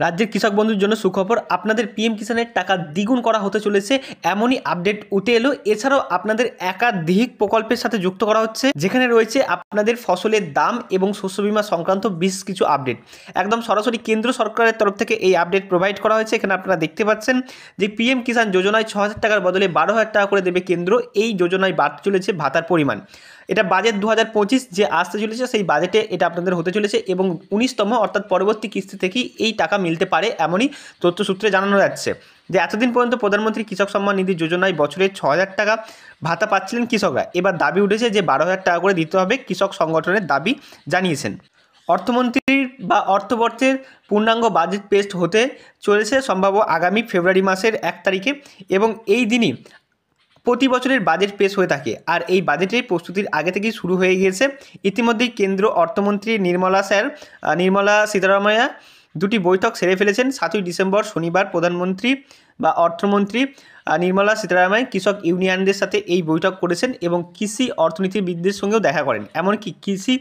রাজ্যের কৃষক বন্ধুর জন্য সুখবর, আপনাদের পিএম কিষাণের টাকা দ্বিগুণ করা হতে চলেছে, এমনই আপডেট উঠে এলো। এছাড়াও আপনাদের একাধিক প্রকল্পের সাথে যুক্ত করা হচ্ছে, যেখানে রয়েছে আপনাদের ফসলের দাম এবং শস্য বীমা সংক্রান্ত বেশ কিছু আপডেট। একদম সরাসরি কেন্দ্র সরকারের তরফ থেকে এই আপডেট প্রোভাইড করা হয়েছে। এখানে আপনারা দেখতে পাচ্ছেন যে পিএম কিষাণ যোজনায় 6,000 টাকার বদলে 12,000 টাকা করে দেবে কেন্দ্র। এই যোজনায় বাড়তে চলেছে ভাতার পরিমাণ। এটা বাজেট 2025 যে আসতে চলেছে, সেই বাজেটে এটা আপনাদের হতে চলেছে এবং 19তম অর্থাৎ পরবর্তী কিস্তি থেকেই এই টাকা মিলতে পারে, এমনই তথ্যসূত্রে জানানো যাচ্ছে। যে এতদিন পর্যন্ত প্রধানমন্ত্রী কৃষক সম্মান নিধি যোজনায় বছরে 6,000 টাকা ভাতা পাচ্ছিলেন কৃষকরা। এবার দাবি উঠেছে যে 12,000 টাকা করে দিতে হবে, কৃষক সংগঠনের দাবি জানিয়েছেন। অর্থমন্ত্রীর বা অর্থবর্ষের পূর্ণাঙ্গ বাজেট পেশ হতে চলেছে সম্ভাব্য আগামী ফেব্রুয়ারি মাসের 1 তারিখে এবং এই দিনই প্রতি বছরের বাজেট পেশ হয়ে থাকে। আর এই বাজেটের প্রস্তুতির আগে থেকেই শুরু হয়ে গিয়েছে। ইতিমধ্যেই কেন্দ্র অর্থমন্ত্রী নির্মলা সীতারামাইয়া দুটি বৈঠক সেরে ফেলেছেন। 7ই ডিসেম্বর শনিবার প্রধানমন্ত্রী বা অর্থমন্ত্রী নির্মলা সীতারামাইয়া কৃষক ইউনিয়নদের সাথে এই বৈঠক করেছেন এবং কৃষি অর্থনীতিবিদদের সঙ্গেও দেখা করেন, এমনকি কৃষি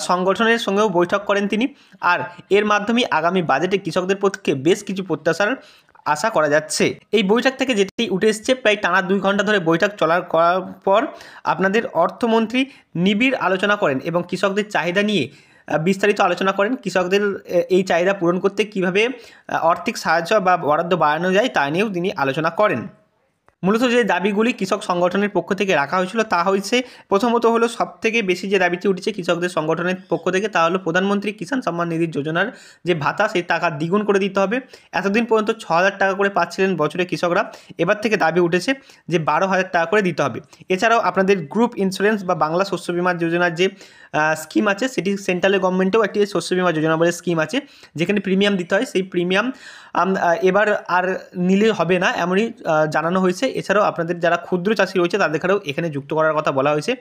সংগঠনের সঙ্গেও বৈঠক করেন তিনি। আর এর মাধ্যমে আগামী বাজেটে কৃষকদের পক্ষে বেশ কিছু প্রত্যাশার আশা করা যাচ্ছে। এই বৈঠক থেকে যেটি উঠে এসছে, প্রায় টানা 2 ঘন্টা ধরে বৈঠক করার পর আপনাদের অর্থমন্ত্রী নিবিড় আলোচনা করেন এবং কৃষকদের চাহিদা নিয়ে বিস্তারিত আলোচনা করেন। কৃষকদের এই চাহিদা পূরণ করতে কীভাবে আর্থিক সাহায্য বা বরাদ্দ বাড়ানো যায় তা নিয়েও তিনি আলোচনা করেন। মূলত যে দাবিগুলি কৃষক সংগঠনের পক্ষ থেকে রাখা হয়েছিল তা হয়েছে, প্রথমত হলো সবথেকে বেশি যে দাবিটি উঠেছে কৃষকদের সংগঠনের পক্ষ থেকে, তা হলো প্রধানমন্ত্রী কিষাণ সম্মান নিধি যোজনার যে ভাতা, সেই টাকা দ্বিগুণ করে দিতে হবে। এতদিন পর্যন্ত 6,000 টাকা করে পাচ্ছিলেন বছরে কৃষকরা, এবার থেকে দাবি উঠেছে যে 12,000 টাকা করে দিতে হবে। এছাড়াও আপনাদের গ্রুপ ইন্স্যুরেন্স বা বাংলা শস্য বীমা যোজনার যে স্কিম আছে, সেটি সেন্ট্রালের গভর্নমেন্টেও একটি শস্য বীমা যোজনা বলে স্কিম আছে, যেখানে প্রিমিয়াম দিতে হয়। সেই প্রিমিয়াম এবার আর নিলে হবে না, এমনই জানানো হয়েছে। এছাড়াও আপনাদের যারা ক্ষুদ্র চাষি রয়েছে তাদেরকেও এখানে যুক্ত করার কথা বলা হয়েছে।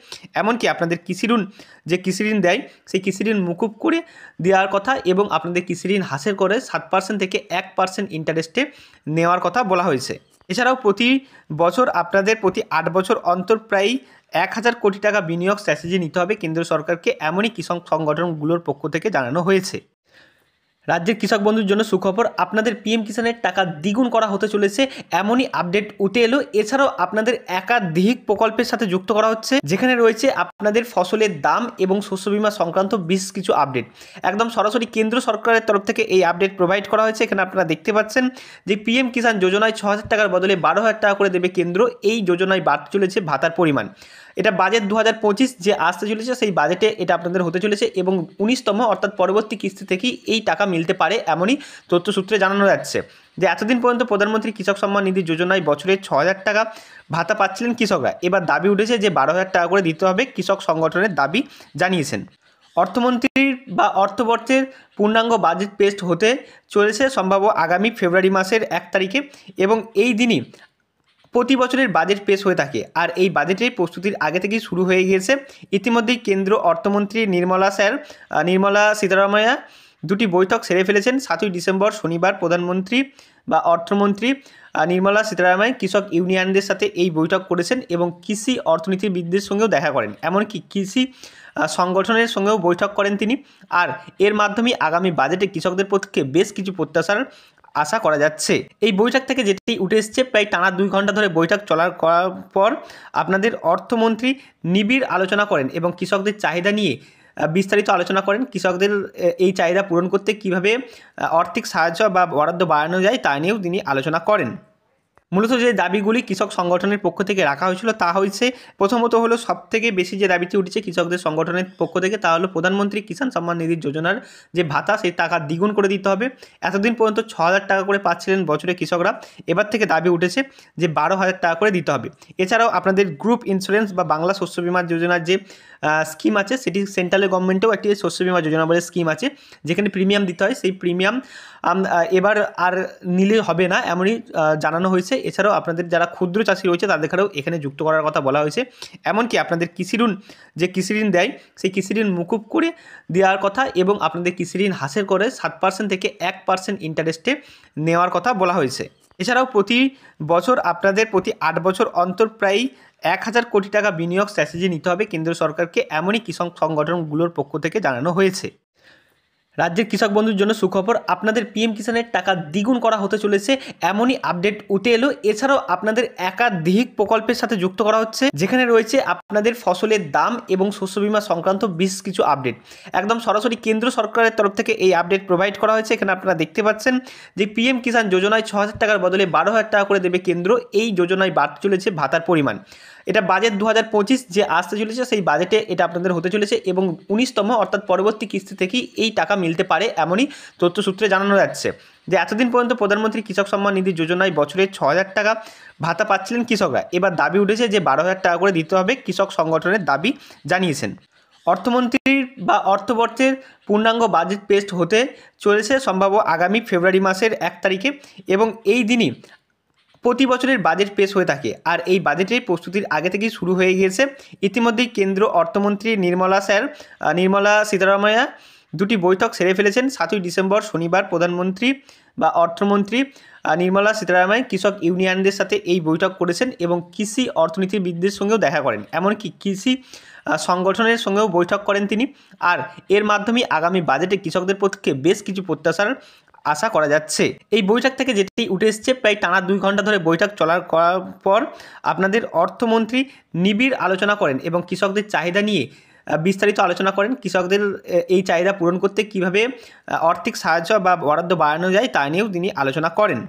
এমনকি আপনাদের কৃষি ঋণ দেয়, সেই কৃষি ঋণ মুকুব করে দেওয়ার কথা এবং আপনাদের কৃষি ঋণ হাসিল করে 7% থেকে 1% ইন্টারেস্টে নেওয়ার কথা বলা হয়েছে। এছাড়াও প্রতি বছর আপনাদের প্রতি 8 বছর অন্তর প্রায় 1,000 কোটি টাকা বিনিয়োগ স্ট্র্যাটেজি নিতে হবে কেন্দ্র সরকারকে, এমনই কৃষক সংগঠনগুলোর পক্ষ থেকে জানানো হয়েছে। রাজ্যের কৃষক বন্ধুর জন্য সুখবর, আপনাদের পিএম কিষাণের টাকা দ্বিগুণ করা হতে চলেছে, এমনই আপডেট উঠে এলো। এছাড়াও আপনাদের একাধিক প্রকল্পের সাথে যুক্ত করা হচ্ছে, যেখানে রয়েছে আপনাদের ফসলের দাম এবং শস্য বীমা সংক্রান্ত বেশ কিছু আপডেট। একদম সরাসরি কেন্দ্র সরকারের তরফ থেকে এই আপডেট প্রোভাইড করা হয়েছে। এখানে আপনারা দেখতে পাচ্ছেন যে পিএম কিষাণ যোজনায় 6,000 টাকার বদলে 12,000 টাকা করে দেবে কেন্দ্র। এই যোজনায় বাড়তে চলেছে ভাতার পরিমাণ। এটা বাজেট 2025 যে আসতে চলেছে, সেই বাজেটে এটা আপনাদের হতে চলেছে এবং 19তম অর্থাৎ পরবর্তী কিস্তি থেকেই এই টাকা মিলতে পারে, এমনই তথ্যসূত্রে জানানো যাচ্ছে। যে এতদিন পর্যন্ত প্রধানমন্ত্রী কৃষক সম্মান নিধি যোজনায় বছরে 6,000 টাকা ভাতা পাচ্ছিলেন কৃষকরা। এবার দাবি উঠেছে যে 12,000 টাকা করে দিতে হবে, কৃষক সংগঠনের দাবি জানিয়েছেন। অর্থমন্ত্রীর বা অর্থবর্ষের পূর্ণাঙ্গ বাজেট পেশ হতে চলেছে সম্ভাব্য আগামী ফেব্রুয়ারি মাসের 1 তারিখে এবং এই দিনই প্রতি বছরের বাজেট পেশ হয়ে থাকে। আর এই বাজেটের প্রস্তুতির আগে থেকেই শুরু হয়ে গিয়েছে। ইতিমধ্যেই কেন্দ্র অর্থমন্ত্রী নির্মলা সীতারামাইয়া দুটি বৈঠক সেরে ফেলেছেন। 7ই ডিসেম্বর শনিবার প্রধানমন্ত্রী বা অর্থমন্ত্রী নির্মলা সীতারামাইয়া কৃষক ইউনিয়নদের সাথে এই বৈঠক করেছেন এবং কৃষি অর্থনীতিবিদদের সঙ্গেও দেখা করেন, এমনকি কৃষি সংগঠনের সঙ্গেও বৈঠক করেন তিনি। আর এর মাধ্যমে আগামী বাজেটে কৃষকদের পক্ষে বেশ কিছু প্রত্যাশার আশা করা যাচ্ছে। এই বৈঠক থেকে যেটি উঠে এসছে, প্রায় টানা 2 ঘন্টা ধরে বৈঠক করার পর আপনাদের অর্থমন্ত্রী নিবিড় আলোচনা করেন এবং কৃষকদের চাহিদা নিয়ে বিস্তারিত আলোচনা করেন। কৃষকদের এই চাহিদা পূরণ করতে কীভাবে আর্থিক সাহায্য বা বরাদ্দ বাড়ানো যায় তা নিয়েও তিনি আলোচনা করেন। মূলত যে দাবিগুলি কৃষক সংগঠনের পক্ষ থেকে রাখা হয়েছিল তা হয়েছে, প্রথমত হলো সবথেকে বেশি যে দাবিটি উঠেছে কৃষকদের সংগঠনের পক্ষ থেকে, তা হলো প্রধানমন্ত্রী কিষাণ সম্মান নিধি যোজনার যে ভাতা, সেই টাকা দ্বিগুণ করে দিতে হবে। এতদিন পর্যন্ত 6,000 টাকা করে পাচ্ছিলেন বছরে কৃষকরা, এবার থেকে দাবি উঠেছে যে 12,000 টাকা করে দিতে হবে। এছাড়াও আপনাদের গ্রুপ ইন্স্যুরেন্স বা বাংলা শস্য বীমা যোজনার যে স্কিম আছে, সেটি সেন্ট্রালের গভর্নমেন্টেও একটি শস্য বীমা যোজনা বলে স্কিম আছে, যেখানে প্রিমিয়াম দিতে হয়। সেই প্রিমিয়াম এবার আর নিলে হবে না, এমনই জানানো হয়েছে। এছাড়াও আপনাদের যারা ক্ষুদ্র চাষি রয়েছে তাদেরকেও এখানে যুক্ত করার কথা বলা হয়েছে। এমনকি আপনাদের কৃষি ঋণ দেয়, সেই কৃষি ঋণ মুকুব করে দেওয়ার কথা এবং আপনাদের কৃষি ঋণ হাসিল করে 7% থেকে 1% ইন্টারেস্টে নেওয়ার কথা বলা হয়েছে। এছাড়াও প্রতি বছর আপনাদের প্রতি 8 বছর অন্তর প্রায় 1,000 কোটি টাকা বিনিয়োগ স্ট্র্যাটেজি নিতে হবে কেন্দ্র সরকারকে, এমনই কৃষক সংগঠনগুলোর পক্ষ থেকে জানানো হয়েছে। রাজ্যের কৃষক বন্ধুর জন্য সুখবর, আপনাদের পিএম কিষানের টাকা দ্বিগুণ করা হতে চলেছে এমনই আপডেট উঠে এলো। এছাড়াও আপনাদের একাধিক প্রকল্পের সাথে যুক্ত করা হচ্ছে, যেখানে রয়েছে আপনাদের ফসলের দাম এবং শস্য বীমা সংক্রান্ত বেশ কিছু আপডেট। একদম সরাসরি কেন্দ্র সরকারের তরফ থেকে এই আপডেট প্রোভাইড করা হয়েছে। এখানে আপনারা দেখতে পাচ্ছেন যে পিএম কিষাণ যোজনায় 6,000 টাকার বদলে 12,000 টাকা করে দেবে কেন্দ্র। এই যোজনায় বাড়তে চলেছে ভাতার পরিমাণ। এটা বাজেট 2025 যে আসতে চলেছে সেই বাজেটে এটা আপনাদের হতে চলেছে এবং 19তম অর্থাৎ পরবর্তী কিস্তি থেকেই এই টাকা মিলতে পারে এমনই তথ্যসূত্রে জানানো যাচ্ছে। যে এতদিন পর্যন্ত প্রধানমন্ত্রী কৃষক সম্মান নিধি যোজনায় বছরে 6,000 টাকা ভাতা পাচ্ছিলেন কৃষকরা। এবার দাবি উঠেছে যে 12,000 টাকা করে দিতে হবে, কৃষক সংগঠনের দাবি জানিয়েছেন। অর্থমন্ত্রীর বা অর্থবর্ষের পূর্ণাঙ্গ বাজেট পেশ হতে চলেছে সম্ভাব্য আগামী ফেব্রুয়ারি মাসের 1 তারিখে এবং এই দিনই প্রতি বছরের বাজেট পেশ হয়ে থাকে। আর এই বাজেটের প্রস্তুতির আগে থেকেই শুরু হয়ে গিয়েছে। ইতিমধ্যেই কেন্দ্র অর্থমন্ত্রী নির্মলা সীতারামাইয়া দুটি বৈঠক সেরে ফেলেছেন। 7ই ডিসেম্বর শনিবার প্রধানমন্ত্রী বা অর্থমন্ত্রী নির্মলা সীতারামাইয়া কৃষক ইউনিয়নদের সাথে এই বৈঠক করেছেন এবং কৃষি অর্থনীতিবিদদের সঙ্গেও দেখা করেন, এমনকি কৃষি সংগঠনের সঙ্গেও বৈঠক করেন তিনি। আর এর মাধ্যমে আগামী বাজেটে কৃষকদের পক্ষে বেশ কিছু প্রত্যাশার আশা করা যাচ্ছে। এই বৈঠক থেকে যেটি উঠে এসছে, প্রায় টানা 2 ঘন্টা ধরে বৈঠক করার পর আপনাদের অর্থমন্ত্রী নিবিড় আলোচনা করেন এবং কৃষকদের চাহিদা নিয়ে বিস্তারিত আলোচনা করেন। কৃষকদের এই চাহিদা পূরণ করতে কীভাবে আর্থিক সাহায্য বা বরাদ্দ বাড়ানো যায় তা নিয়েও তিনি আলোচনা করেন।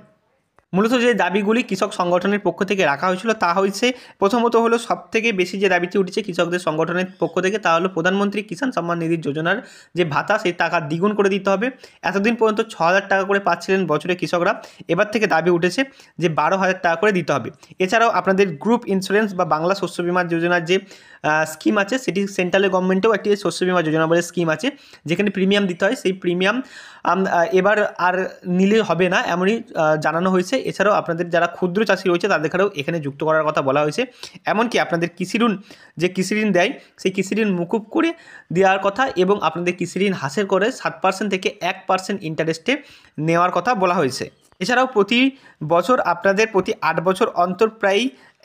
মূলত যে দাবিগুলি কৃষক সংগঠনের পক্ষ থেকে রাখা হয়েছিল তা হয়েছে, প্রথমত হলো সবথেকে বেশি যে দাবিটি উঠেছে কৃষকদের সংগঠনের পক্ষ থেকে তা হলো প্রধানমন্ত্রী কিষাণ সম্মান নিধি যোজনার যে ভাতা সেই টাকা দ্বিগুণ করে দিতে হবে। এতদিন পর্যন্ত 6,000 টাকা করে পাচ্ছিলেন বছরে কৃষকরা, এবার থেকে দাবি উঠেছে যে 12,000 টাকা করে দিতে হবে। এছাড়াও আপনাদের গ্রুপ ইন্স্যুরেন্স বা বাংলা শস্য বীমা যোজনার যে স্কিম আছে সেটি সেন্ট্রালের গভর্নমেন্টেও একটি শস্য বীমা যোজনা বলে স্কিম আছে, যেখানে প্রিমিয়াম দিতে হয়। সেই প্রিমিয়াম এবার আর নিলে হবে না এমনই জানানো হয়েছে। এছাড়াও আপনাদের যারা ক্ষুদ্র চাষি রয়েছে তাদেরকেও এখানে যুক্ত করার কথা বলা হয়েছে। এমনকি আপনাদের কৃষি ঋণ দেয় সেই কৃষি ঋণ মুকুব করে দেওয়ার কথা এবং আপনাদের কৃষি ঋণ হাসিল করে 7% থেকে 1% ইন্টারেস্টে নেওয়ার কথা বলা হয়েছে। এছাড়াও প্রতি বছর আপনাদের প্রতি 8 বছর অন্তর প্রায়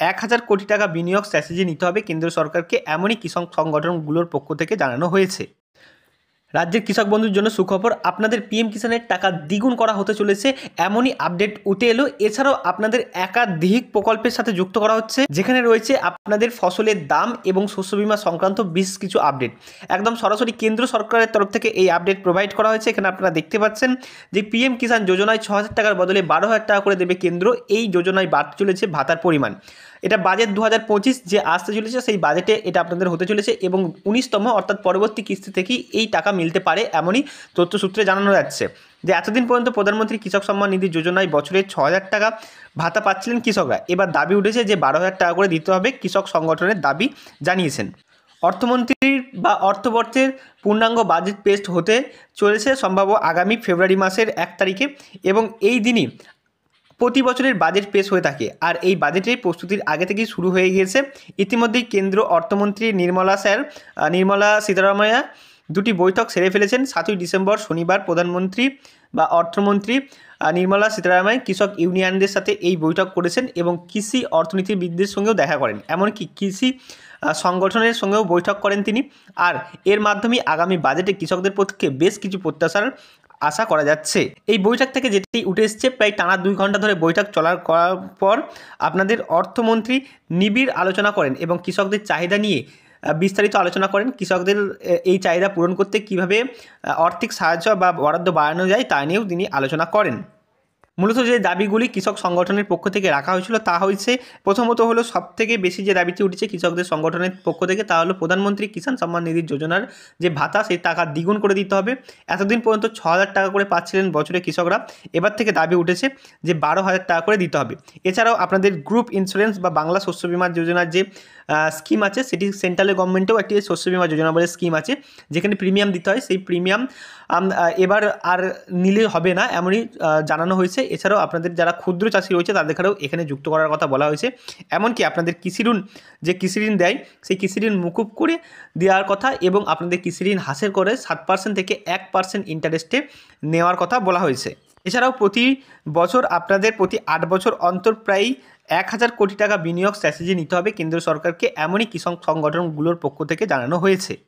1,000 কোটি টাকা বিনিয়োগ স্ট্র্যাটেজি নিতে হবে কেন্দ্র সরকারকে, এমনই কৃষক সংগঠনগুলোর পক্ষ থেকে জানানো হয়েছে। রাজ্যের কৃষক বন্ধুর জন্য সুখবর, আপনাদের পিএম কিষানের টাকা দ্বিগুণ করা হতে চলেছে এমনই আপডেট উঠে এলো। এছাড়াও আপনাদের একাধিক প্রকল্পের সাথে যুক্ত করা হচ্ছে, যেখানে রয়েছে আপনাদের ফসলের দাম এবং শস্য বীমা সংক্রান্ত বেশ কিছু আপডেট। একদম সরাসরি কেন্দ্র সরকারের তরফ থেকে এই আপডেট প্রোভাইড করা হয়েছে। এখানে আপনারা দেখতে পাচ্ছেন যে পিএম কিষাণ যোজনায় 6,000 টাকার বদলে 12,000 টাকা করে দেবে কেন্দ্র। এই যোজনায় বাড়তে চলেছে ভাতার পরিমাণ। এটা বাজেট 2025 যে আসতে চলেছে সেই বাজেটে এটা আপনাদের হতে চলেছে এবং 19তম অর্থাৎ পরবর্তী কিস্তি থেকেই এই টাকা মিলতে পারে এমনই তথ্যসূত্রে জানানো যাচ্ছে। যে এতদিন পর্যন্ত প্রধানমন্ত্রী কৃষক সম্মান নিধি যোজনায় বছরে 6,000 টাকা ভাতা পাচ্ছিলেন কৃষকরা। এবার দাবি উঠেছে যে 12,000 টাকা করে দিতে হবে, কৃষক সংগঠনের দাবি জানিয়েছেন। অর্থমন্ত্রীর বা অর্থবর্ষের পূর্ণাঙ্গ বাজেট পেশ হতে চলেছে সম্ভাব্য আগামী ফেব্রুয়ারি মাসের 1 তারিখে এবং এই দিনই প্রতি বছরের বাজেট পেশ হয়ে থাকে। আর এই বাজেটের প্রস্তুতির আগে থেকেই শুরু হয়ে গিয়েছে। ইতিমধ্যেই কেন্দ্র অর্থমন্ত্রী নির্মলা সীতারামাইয়া দুটি বৈঠক সেরে ফেলেছেন। 7ই ডিসেম্বর শনিবার প্রধানমন্ত্রী বা অর্থমন্ত্রী নির্মলা সীতারামাইয়া কৃষক ইউনিয়নদের সাথে এই বৈঠক করেছেন এবং কৃষি অর্থনীতিবিদদের সঙ্গেও দেখা করেন, এমনকি কৃষি সংগঠনের সঙ্গেও বৈঠক করেন তিনি। আর এর মাধ্যমে আগামী বাজেটে কৃষকদের পক্ষে বেশ কিছু প্রত্যাশার আশা করা যাচ্ছে। এই বৈঠক থেকে যেটি উঠে এসছে, প্রায় টানা 2 ঘন্টা ধরে বৈঠক করার পর আপনাদের অর্থমন্ত্রী নিবিড় আলোচনা করেন এবং কৃষকদের চাহিদা নিয়ে বিস্তারিত আলোচনা করেন। কৃষকদের এই চাহিদা পূরণ করতে কীভাবে আর্থিক সাহায্য বা বরাদ্দ বাড়ানো যায় তা নিয়েও তিনি আলোচনা করেন। মূলত যে দাবিগুলি কৃষক সংগঠনের পক্ষ থেকে রাখা হয়েছিল তা হয়েছে, প্রথমত হলো সবথেকে বেশি যে দাবিটি উঠেছে কৃষকদের সংগঠনের পক্ষ থেকে তা হলো প্রধানমন্ত্রী কিষাণ সম্মান নিধি যোজনার যে ভাতা সেই টাকা দ্বিগুণ করে দিতে হবে। এতদিন পর্যন্ত 6,000 টাকা করে পাচ্ছিলেন বছরে কৃষকরা, এবার থেকে দাবি উঠেছে যে 12,000 টাকা করে দিতে হবে। এছাড়াও আপনাদের গ্রুপ ইন্স্যুরেন্স বা বাংলা শস্য বীমা যোজনার যে স্কিম আছে সেটি সেন্ট্রালের গভর্নমেন্টেও একটি শস্য বীমা যোজনা বলে স্কিম আছে, যেখানে প্রিমিয়াম দিতে হয়। সেই প্রিমিয়াম এবার আর নিলে হবে না এমনই জানানো হয়েছে। এছাড়াও আপনাদের যারা ক্ষুদ্র চাষি রয়েছে তাদেরকেও এখানে যুক্ত করার কথা বলা হয়েছে। এমনকি আপনাদের কৃষি ঋণ দেয় সেই কৃষি ঋণ মুকুব করে দেওয়ার কথা এবং আপনাদের কৃষি ঋণ হাসিল করে 7% থেকে 1% ইন্টারেস্টে নেওয়ার কথা বলা হয়েছে। এছাড়াও প্রতি বছর আপনাদের প্রতি 8 বছর অন্তর প্রায় 1,000 কোটি টাকা বিনিয়োগ স্ট্র্যাটেজি নিতে হবে কেন্দ্র সরকারকে, এমনই কৃষক সংগঠনগুলোর পক্ষ থেকে জানানো হয়েছে।